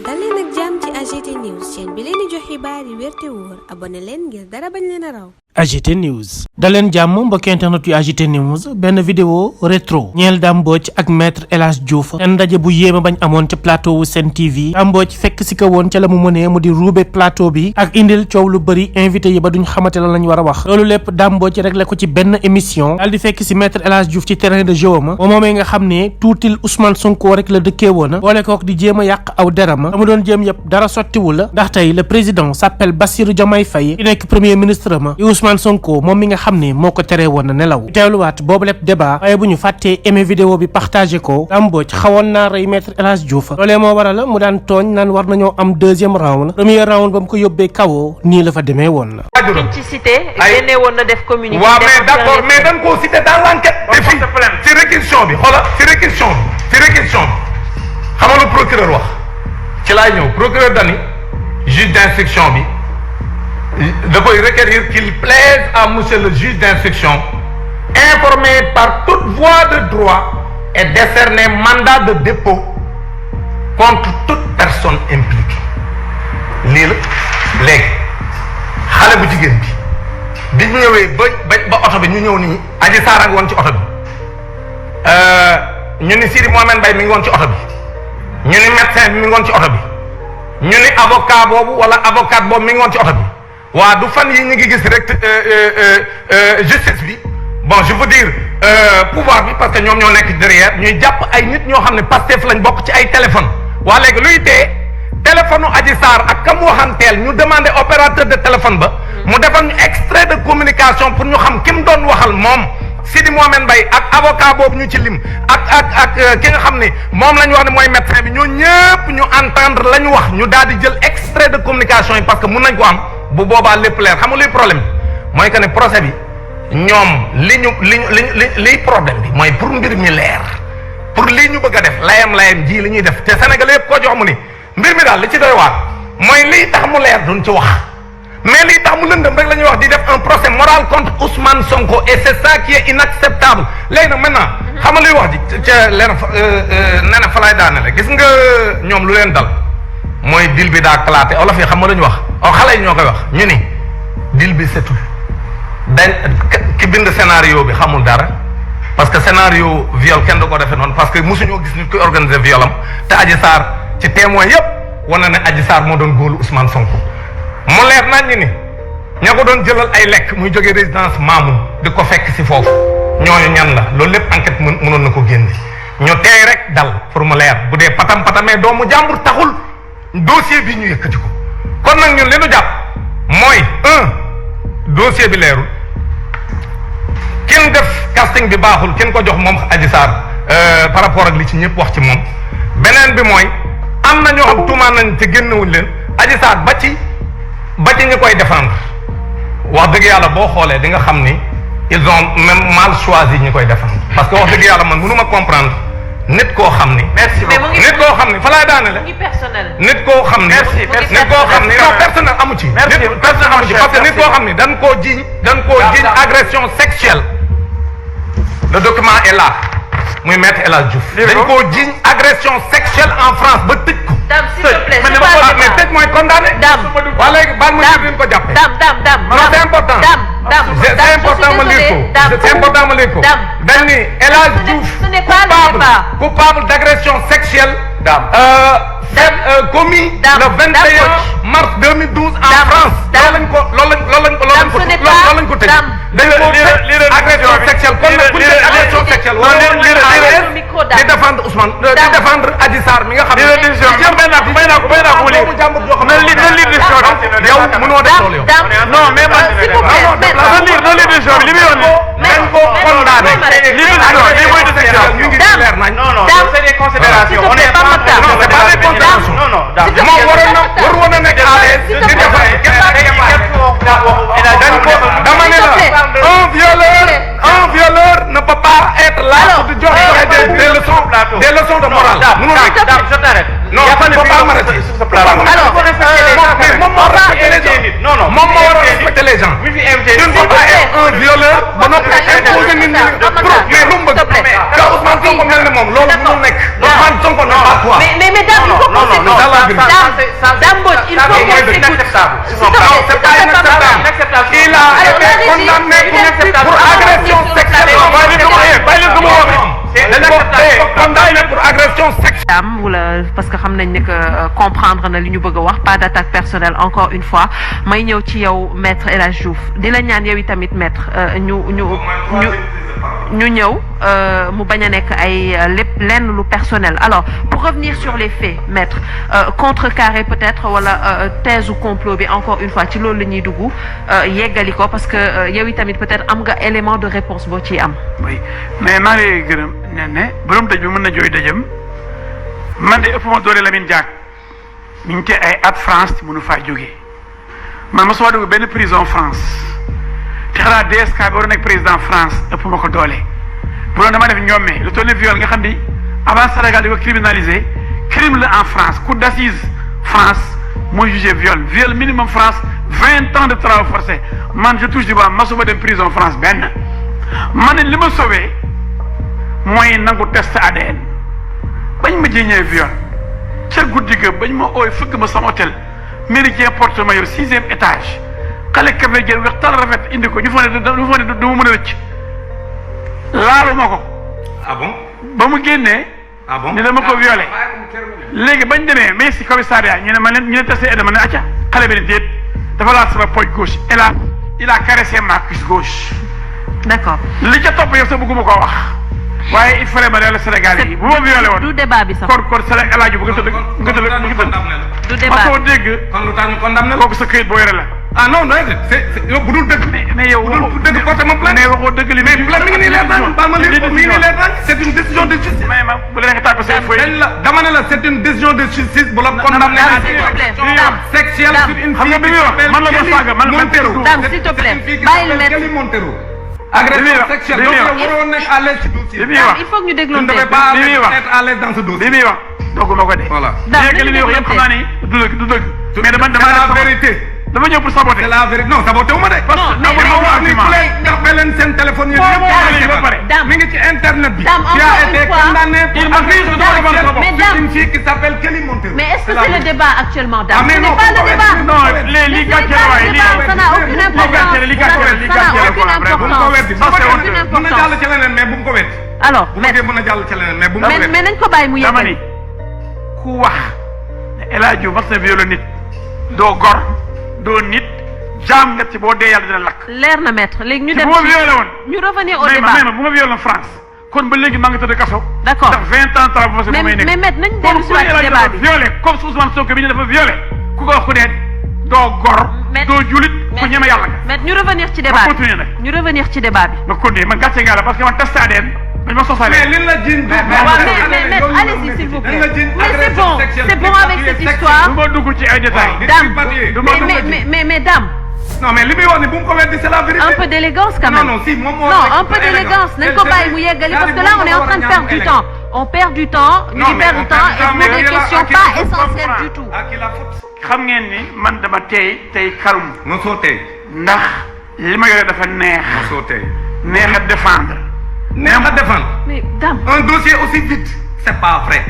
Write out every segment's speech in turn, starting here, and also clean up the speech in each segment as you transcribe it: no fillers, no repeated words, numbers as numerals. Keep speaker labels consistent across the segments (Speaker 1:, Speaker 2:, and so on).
Speaker 1: dal leen ak jàmm ci AGT News chaîne bi leen di jox xibaar yi wér te wóor abonné leen ngir dara bañ leen a raw.
Speaker 2: AGT News daleen jàmm mbokki internet yu AGT News benn vidéo rétro ñeel Dame Mbodj ak maître El Hadji Diouf seen ndaje bu yéema bañ amoon ca plateau wu Sen TV Dame Mbodj fekk si ko woon ca la mu mënee mu di ruube plateau bi ak indil coow lu bëri invité yi ba duñ xamante lan lañ war a wax loolu lépp Dame Mbodj réglé ko ci benn émission daal di fekk si maître El Hadji Diouf ci terrain de jeu ma moomee nga xam ne tuutil Ousmane Sonko rek la dëkkee woon boole kook di jéem a yàq aw derama la mu doon jéem yëpp dara sottiwul la ndax tey le président s'appelle Bassirou Diomaye Faye ki nekk premier ministre ma Ousmane Sonko moom mi nga xam ne moo ko teree woon na nelaw teewluwaat boobu lépp débat waaye bu ñu fàttee aimé vidéo bi partagé ko Dame Mbodj xawoon naa rey maître El Hadji Diouf loolee moo waral mu daan tooñ naan war nañoo am deuxième round premier round ba mu ko yóbbee kawoo nii la fa demee woon na
Speaker 3: ci cité génne woon na def communiqué
Speaker 4: waaw mais d'accord mais dañ koo cité dans l'enquête te fii ci réquisition bi xoolal ci réquisition bi xam nga lu procureur wax ci laay ñëw procureur dani juge d'instruction bi da koy requérir qu'il plaise à monsieur le juge d'instruction informé par toute voie de droit et décerner mandat de dépôt contre toute personne impliquée lii la léegi xale bu jigéen bi ñu ñëwee ba oto bi ñu ñëw nii Adji Sarr a ngi woon ci oto bi ñu ni Sidi Mohamed Mbaye mi ngi woon ci oto bi ñu ni médecin bi mi ngi woon ci oto bi ñu ni avocat boobu wala avocate boobu mi ngi woon ci oto bi waa du fan yi ñu ngi gis rek justice bi bon je veux dire pouvoir bi parce que ñoom ñoo nekk derrière ñuy jàpp ay nit ñoo xam ne Pastef lañ bokk ci ay téléphone waa léegi luy tee téléphone u Adji Sarr ak kam waxanteel ñu demandé opérateur de téléphone ba mu defal ñu extrait de communication pour ñu xam ki mu doon waxal moom Sidi Mohamed Mbaye ak avocat boobu ñu ci lim ak ki nga xam ne moom la ñu wax ne mooy médecin bi ñoo ñëpp ñu entendre la ñu wax ñu daal di jël extrait de communication yi parce que mun nañ ko am bu boobaa lépp leer xam nga luy problème bi mooy que ne procès bi ñoom liy problème bi mooy pour mbir mi leer pour lii ñu bëgg a def layam ji li ñuy def te Sénégal yëpp koo jox mu ni mbir mi daal li ci doy waar mooy lii tax mu leer duñ ci wax mais lii tax mu lëndëm rek la ñuy wax di def un procès moral contre Ousmane Sonko et c'est ça qui est inacceptable léegi nag maintenant xam nga luy wax ji ca leen nee na fa laay daanele gis nga ñoom lu leen dal mooy dil bi daa claté olof yi xam nga lu ñu wax xale yi ñoo koy wax ñu ni dil bi setul dañ ki bind scénario bi xamul dara parce que scénario viol kenn du ko defee noonu parce que mosuñoo gis nit koy organiser violam te Adji Sarr ci témoin yépp wane ne Adji Sarr moo doon góolu Ousmane Sonko mu leer nañ ni ña ko doon jëlal ay lekk muy jógee résidence Mamoun di ko fekk si foofu ñooñu ñan la loolu lépp enquête mënoon na ko génne ñu teey rek dal pour mu leer bu dee patamee doomu jàmbur taxul dossier bi ñu yëkkati ko kon nag ñun li ñu jàpp mooy dossier bi leerul kenn def casting bi baaxul kenn ko jox moom Adji Sarr par rapport ak li ci ñëpp wax ci moom beneen bi mooy am na ñoo xam tuumaan nañ te génnewuñ leen Adji Sarr ba ci ñu koy défendre wax dëgg yàlla boo xoolee di nga xam ni ils ont même mal choisi ñi koy défendre parce que wax dëgg yàlla man mënu ma comprendre nit koo xam ni. merci beaucoup nit koo xam ni fa laay daanele. nit koo xam ni. nit koo xam ni non personnel amu ci. merci personnel amu ci parce que nit koo xam ni dañ koo jiiñ agression sexuelle. le document est là muy maître El Hadji Diouf. dañ koo jiiñ agression sexuelle en France ba tëj ko.
Speaker 3: Dame s'il te plaît
Speaker 4: mais tëj mooy condamné.
Speaker 3: Dame
Speaker 4: waa léegi baal ma jël ko jàppee.
Speaker 3: Dame
Speaker 4: c'est important. c'est important ma lire ko. c'est important ma lire ko. dañ ni El Hadji Diouf coupable d'agression sexuelle. commis le 21 mars 2012 en France. loolu lañ ko tëj. dañ ko agression sexuelle kon nag bu ñu agression sexuelle wala di défendre Ousmane di défendre Adji Sarr mi nga xam ne may naa ko doomu jàmbur joo xam ne yow mënoo def loolu yow
Speaker 5: non mais man non lire décision bi li muy wax ni
Speaker 4: dañ ko condamné
Speaker 5: li mooy décision
Speaker 4: ñu ngi leer nañ
Speaker 5: non c'est des considérations on est pas
Speaker 4: non c'est pas des considérations moom waroon woon a nekk à l'aise di dañ ko dama ne la un violeur ne peut pas être là pour di jox des leçons de morale mënul nekk
Speaker 5: je t'arrête
Speaker 4: non il faut pas m'arrêter moom moo respecté les gens moom moo war a respecter les gens tu ne peux pas être un violeur ba noppi imposer nit ñi mais lu mu bëgg que Ousmane Sonko mel ne moom loolu mënul nekk Ousmane Sonko n'est pas toi
Speaker 3: mais Dame il faut
Speaker 4: non
Speaker 3: Dame Mbodj, il faut qu'on s'écoute.
Speaker 4: inacceptable. Non, c'est pas inacceptable. Il a été condamné pour agression sexuelle. Condamné pour agression sexuelle.
Speaker 3: Dame wala parce que xam nañ ne que comprendre na li ñu bëgg a wax pas d'attaque personnelle encore une fois may ñëw ci yow maître El Hadj Diouf di la ñaan yow itamit maître ñu ñëw mu bañ a nekk ay lépp lenn lu personnel. Alors pour revenir sur les faits maître contrecarrer peut-être wala thèse ou complot bi encore une fois ci loolu la ñuy dugg yeggali ko parce que yow itamit peut-être am nga élément de réponse boo ciy am.
Speaker 5: oui mais maa ngi lay gërëm ne borom dëj bi mën na jooy dëjëm man de ëpp ma doole Lamine Diack mi ngi ci ay at France mënu faa jógee man mosuma dugg benn prison France te xanaa DSK bi war a nekk président France ëpp ma ko doole bu doon dama def ñoomee lu toll ne viol nga xam ni avant Sénégal di ko criminaliser crime la en France cour d'assises France mooy jugé viol minimum France 20 ans de travail forcé man je touche du bois mosuma dem prison France benn man li ma sauvé mooy nangu test ADN bañ ma jéñee viol ca guddi ga bañ ma ooy fëgg ma sama hôtel Méridien porte ma yow 6e étage xale kafe jël weex tal rafet indi ko ñu fa ne du ma mën a rëcc laalu ma ko.
Speaker 4: Ah bon?
Speaker 5: ba mu génnee.
Speaker 4: Ah bon?
Speaker 5: ni dama ko violé léegi bañ demee mais si commissariat ñu ne testé ADN ma ne acca xale bi ne déet dafa laal sama poche gauche il a caressé ma cuisse gauche.
Speaker 3: D'accord.
Speaker 5: li ca topp yow sax bëgguma koo wax. waaye il fallait ma dellu Sénégal yi bu ma violé woon.
Speaker 3: du débat bi sax.
Speaker 5: kon Sénégal El Hadj bu nga tëdd nga tëdd.
Speaker 3: du débat
Speaker 5: ma soo dégg.
Speaker 4: kon lu tax ñu condamné la.
Speaker 5: kooku sa këyit boo yore la.
Speaker 4: ah non non c'est yow bu dul dëgg.
Speaker 5: mais yow
Speaker 4: bu dul dëgg porté ma plainte.
Speaker 5: mais waxoo dëgg li
Speaker 4: mais plainte mi ngi nii leer nañ baal ma lire ko mi ngi nii leer nañ c'est une décision de justice.
Speaker 5: mais ma bu la nga tàppe say feuille.
Speaker 4: dama ne la c'est une décision de justice bu la condamné à sexuelle sur une
Speaker 5: xam nga bi muy wax man la ma saaga man
Speaker 4: Montero.
Speaker 3: Dame s'il te plaît bàyyi leen
Speaker 4: Kelly Montero. agression sexuelle donc waroon nekk à l'aise ci dossier.
Speaker 3: il faut que ñu dégloon
Speaker 4: ne devait pas être à l'aise dans ce dossier.
Speaker 5: li muy wax dogguma ko de.
Speaker 4: voilà
Speaker 5: léegi li muy wax yëpp xam naa ni du dëgg. mais dama
Speaker 4: la vérité.
Speaker 5: dama ñëw pour saboter.
Speaker 4: c'est la vérité non saboté wu ma de.
Speaker 3: non
Speaker 4: mais dama wax ni ku lay jox leen seen téléphone yi
Speaker 3: Dame
Speaker 4: mi ngi ci internet bi.
Speaker 3: Dame
Speaker 4: tu as été condamné pour
Speaker 3: agression
Speaker 4: une fille qui s'appelle Kelly Montero.
Speaker 3: mais est-ce que c'est le débat actuellement Dame?
Speaker 4: Ce n'est
Speaker 3: pas le débat.
Speaker 5: non li gàcce la waaye
Speaker 3: ça n'a aucune importance.
Speaker 4: bu mu ko weddi mën na jàll ci leneen mais bu mu ko weddi.
Speaker 3: alors
Speaker 4: bu mën na jàll ci leneen mais bu mu ko weddi.
Speaker 3: mais nañ ko bàyyi mu
Speaker 5: dama ni
Speaker 3: yeggali.
Speaker 5: ku wax ne El Hadj Diouf mas na violé nit doo gor doo nit jaam nga ci boo dee yàlla dina lakk.
Speaker 3: leer na maître léegi ñu dem
Speaker 5: bu ma violé woon.
Speaker 3: ñu revenir au
Speaker 5: mais
Speaker 3: débat.
Speaker 5: bu ma violé woon France kon ba léegi maa ngi tëdd kaso.
Speaker 3: d'accord
Speaker 5: ndax 20 ans travail forcé bu may nekk.
Speaker 3: mais maître nañ dellu si waat ci débat bi.
Speaker 5: violé comme Ousmane Sonko bi ñu dafa violé ku ko wax ku ne doo gor. doo julit ku ñeme yàlla nga.
Speaker 3: maître ñu revenir ci débat bi
Speaker 5: continuer nag.
Speaker 3: ñu revenir ci débat bi.
Speaker 5: ma continuer man gàcce nga la parce que man test ADN dañ ma sosalee.
Speaker 4: mais li la jiin
Speaker 3: mais allez-y s'il vous plaît. mais c'est bon avec cette histoire.
Speaker 5: du ma dugg ci ay détails.
Speaker 3: Dame mais Dame.
Speaker 4: non mais li muy wax ni bu mu ko weddi c'est la vérité.
Speaker 3: un peu d'élégance quand même.
Speaker 4: non si moom moo
Speaker 3: non un peu d'élégance nañ ko bàyyi mu yeggali parce que là on est en train de perdre du temps. on perd du temps ñu ngi perdre du temps et pour des questions pas essentielles du tout.
Speaker 5: xam ngeen ni man dama tey karum.
Speaker 4: mosoo tey.
Speaker 5: ndax li ma yore dafa neex.
Speaker 4: mosoo tey.
Speaker 5: neex a défendre.
Speaker 4: neex a défendre.
Speaker 3: mais Dame.
Speaker 4: un dossier aussi vite. c'est pas vrai.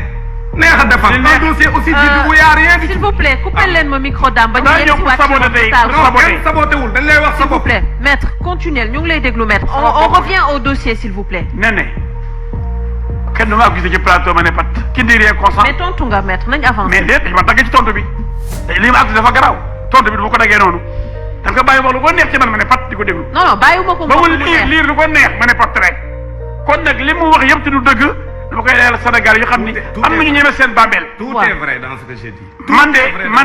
Speaker 4: neex a défendre un dossier aussi vite où y a rien.
Speaker 3: s'il vous plaît coupez leen ma micro Dame ba ñu yegg si waat
Speaker 4: non kenn saboté wul dañ lay wax
Speaker 3: s'il vous plaît maître continuez ñu ngi lay déglu maître on revient au dossier s'il vous plaît.
Speaker 5: Néné kenn du ma gis ci plateau ma ne pat ki ndi rien consent.
Speaker 3: mais tontu nga maître nañ avancer.
Speaker 5: mais déet dañu ma dagg ci tontu bi li ma àgg dafa garaaw tontu bi du ma ko daggee noonu da nga bàyyi wax lu ko neex ci man ma ne pat di ko déglu.
Speaker 3: non non bàyyiwuma ko
Speaker 5: ba mu liir lu ko neex ma ne pat rek kon nag li mu wax yëpp te du dëgg dama koy leeral Sénégal yu xam ni am nañu ñeme seen bàmmeel.
Speaker 4: tout est vrai dans ce que j'ai dit.
Speaker 5: man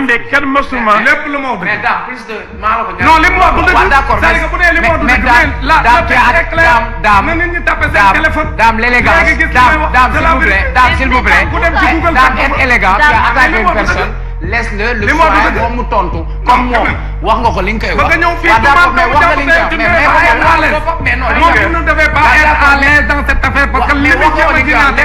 Speaker 5: de kenn mësuma.
Speaker 4: lépp lu ma wax
Speaker 6: mais Dame plus de maa la ko ñaan.
Speaker 4: non li mu wax du dëgg.
Speaker 6: d'accord
Speaker 4: c'est-à-dire que bu dee li mu wax du dëgg.
Speaker 6: Dame
Speaker 4: na nit ñi tapé seen téléphone.
Speaker 6: Dame l'élégance Dame s'il vous plaît Dame être élégant tu as attaqué une personne laisse-le le soin moom mu tontu comme moom wax nga ko li nga koy wax.
Speaker 4: ba nga ñëw fii
Speaker 6: waaw d'accord mais wax nga li nga koy wax mais
Speaker 4: moom il ne devait pas être à l'aise dans cette affaire parce que li mu jéem a dinaate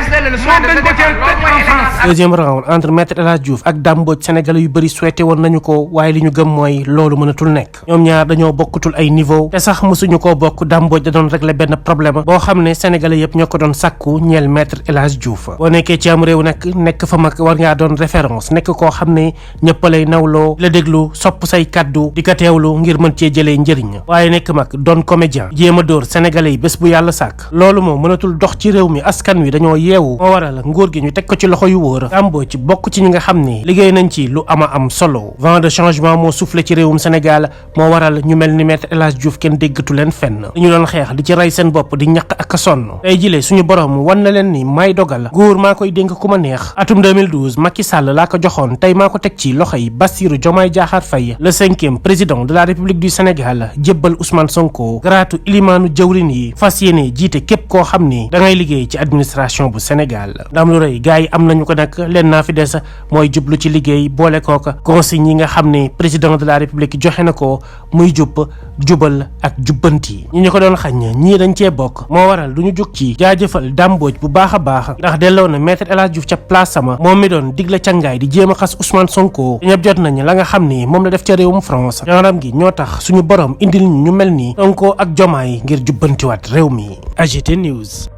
Speaker 2: deuxième round entre Maître El Hadji Diouf ak Dame Mbodj sénégalais yu bëri souhaité woon nañu ko waaye li ñu gëm mooy loolu mënatul nekk ñoom ñaar dañoo bokkutul ay niveau te sax mësuñu koo bokk. Dame Mbodj da doon régler benn problème boo xam ne sénégalais yëpp ñoo ko doon sàkku ñeel Maître El Hadji Diouf. boo nekkee ci am réew nag nekk fa mag war ngaa doon référence nekk koo xam ne ñëpp lay nawloo la déglu sopp say kaddu di ko teewlu ngir mën cee jëlee njëriñ waaye nekk mag doon comédien jéem a dóor sénégalais yi bés bu yàlla sàkk loolu moom mënatul dox ci réew mi askan wi dañoo yeewu moo waral nguur gi ñu teg ko ci loxo yu wóor. Dame Mbodj bokk ci ñi nga xam ne liggéey nañ ci lu ama am solo vent de changement moo soufflé ci réewum Sénégal moo waral ñu mel ni Maître El Hadji Diouf kenn déggatu leen fenn ñu doon xeex di ci rey seen bopp di ñaq ak sonn tey jile suñu borom wan na leen ni may dogal nguur maa koy dénk ku ma neex. atum 2012 Macky Sall laa ko joxoon tey maa ko teg ci loxo yi Bassirou Diomaye Diakhar Faye le 5e président de la République du Sénégal jébbal Ousmane Sonko garaatu ilimaanu jawrin yi fas yéene jiite képp koo xam ni da ngay liggéey ci administration bu Sénégal. ndam lu rëy gars yi am nañu ko nag leen naa fi des mooy jublu ci liggéey boole kooka consigne yi nga xam ne président de la République joxe na ko muy jubal ak jubbanti ñi ñu ko doon xañ ñii dañ cee bokk moo waral du ñu jóg ci jaajëfal Dame Mbodj bu baax a baax ndax delloo na Maître El Hadji Diouf ca place sama moom mi doon digle cangaay di jéem a xas Ousmane Sonko ñëpp jot nañ la nga xam ni moom la def ca réewum France janram gi ñoo tax suñu borom indil ñu mel ni Sonko ak Diomaye ngir jubbantiwaat réew mi. AGT News.